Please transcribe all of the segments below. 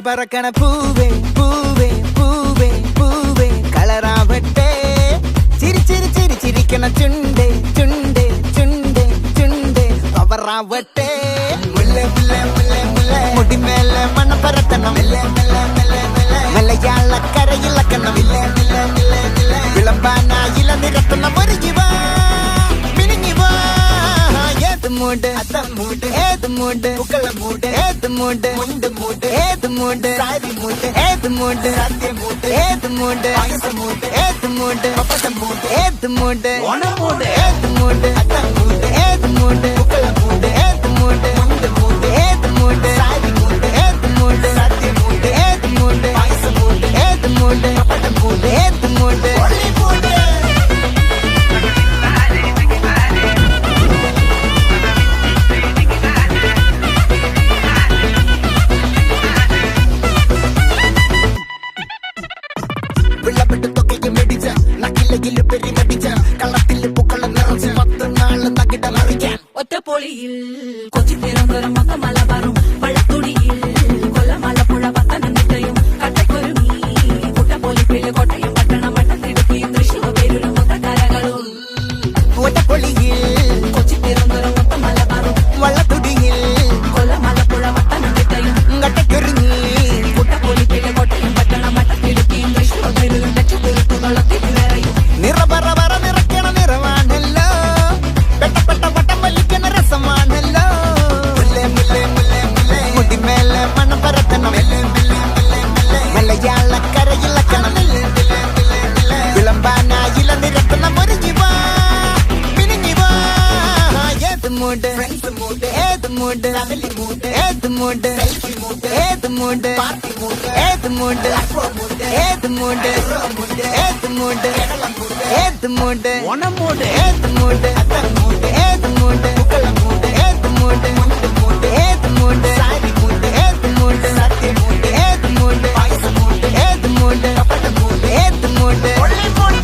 பறக்கண பூவே பூவே பூவே பூவே കളറാവട്ടെ ചിരി ചിരി ചിരി ചിരിക്കണ ചുണ്ടേ ചുണ്ടേ ചുണ്ടേ ചുണ്ടേ പവറാവട്ടെ മുല്ലേ മുല്ലേ മുല്ലേ മുല്ലേ മുടിമേലെ മണം പരത്തണം മലയാളക്കരയിലക്കണം വിളമ്പാനായില നിരത്തണം ഒരുങ്ങിവാ മിനിങ്ങിവാ ഏത് മൂട് അത്തം മൂട് ഏത് മൂട് പുക്കള മൂട് ഏത് മൂട് മുണ്ട് മൂട് ഏത് മൂട് സാരി മൂട് ഏത് മൂട് സത്യം മൂട് ഏത് മൂട് പായസ മൂട് ഏത് മൂട് പപ്പടം മൂട് ഏത് മൂട് ഓണം മൂട് ഏത് മൂട് അത്തം മൂട് ഏത് മൂട് പുക്കള മൂട് ഏത് മൂട് മുണ്ട് മൂട് ഏത് മൂട് സാരി മൂട് ഏത് മൂട് സത്യം മൂട് ഏത് മൂട് പായസ മൂട് ഏത് മൂട് പപ്പടം മൂട് ഏത് മൂട് ഒളി മൂട് ഒറ്റപ്പൊളിയിൽ കൊച്ചി തിരുവനന്തപുരം മൊത്തം മലബാറും വള്ളത്തുടിയിൽ കൊല്ലമലപ്പുഴ പത്തനംതിട്ടയും കട്ടക്കൊരുമി കുട്ടപ്പൊലിപ്പില് കോട്ടയം പട്ടണം വട്ടത്തിടുക്കിയും തൃശ്ശൂർ പേരൂരും മൊത്തക്കരകളും ഒറ്റപ്പൊളിയിൽ കൊച്ചി തിരുവനന്തപുരം മൊത്തം മലബാറും വള്ളത്തുടിയിൽ കൊല്ലമലപ്പുഴ പത്തനംതിട്ടയും കട്ടക്കൊരുങ്ങി കുട്ടപ്പൊലിപ്പില് കോട്ടയം പട്ടണം വട്ടത്തിടുക്കിയും തൃശ്ശൂർ പേരൂരും ലക്ഷത്തിരുത്തുകളത്തിൽ നിറയും നിറപറ പറ നിറയ്ക്കണ നിറവാണല്ലോ പെട്ടപ്പെട്ട വട്ടം വലിക്കണ രസമാണല്ലോ മുല്ലേ മുല്ലേ മുല്ലേ മുല്ലേ മുടിമേലെ മണം പരത്തണം മലയാളക്കരയിലക്കണം വിളമ്പാനായില നിരത്തണം ഒരുങ്ങിവാ മിനിങ്ങിവാ ഏത് മൂട് ഏത് മൂട് ഏത് മൂട് ഏത് മൂട് ഏത് മൂട് ഏത് മൂട് ഏത് മൂട് ഏത് മൂട് ഓണം മൂട് ഏത് മൂട് അത്തം മൂട് ഏത് മൂട് പുക്കള മൂട് ഏത് മൂട് മുണ്ട് മൂട് ഏത് മൂട് സാരി മൂട് ഏത് മൂട് സത്യം മൂട് ഏത് മൂട് പായസ മൂട് ഏത് മൂട് പപ്പടം മൂട് ഏത് മൂട് ഒളി മൂട്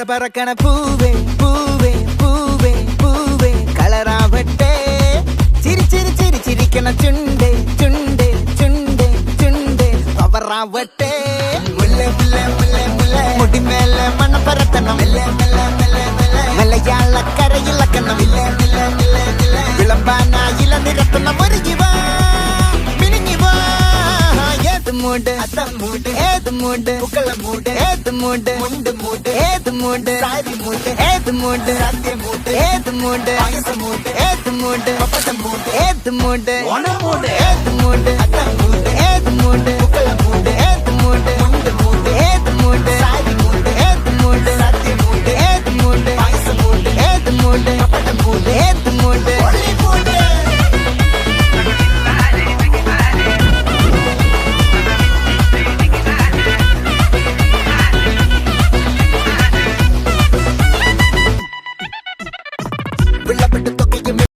பறக்கண பூவே பூவே பூவே பூவே കളറാവട്ടെ ചിരി ചിരി ചിരി ചിരിക്കണ ചുണ്ടേ ചുണ്ടേ ചുണ്ടേ ചുണ്ടേ പവറാവട്ടെ മുല്ലേ മുല്ലേ മുല്ലേ മുല്ലേ മുടിമേലെ മണം പരത്തണം മലയാളക്കരയിലക്കണം വിളമ്പാനായില നിരത്തണം ഒരുങ്ങിവാ മിനിങ്ങിവാ ഏത് മൂട് അത്തം മൂട് ഏത് മൂട് പുക്കള മൂട് ഏത് മൂട് മുണ്ട് മൂട് ഏത് മൂട് സാരി മൂട് ഏത് മൂട് സത്യം മൂട് ഏത് മൂട് പായസ മൂട് ഏത് മൂട് പപ്പടം മൂട് ഏത് മൂട് ഓണം മൂട് ഏത് മൂട് അത്തം മൂട് ഏത് മൂട് പുക്കള മൂട് ഏത് മൂട് മുണ്ട് മൂട് ഏത് മൂട് സാരി മൂട് ഏത് മൂട് സത്യം മൂട് ഏത് മൂട് പായസ മൂട് ഏത് മൂട് പപ്പടം മൂട് ഏത് മൂട് ഒളി മൂട്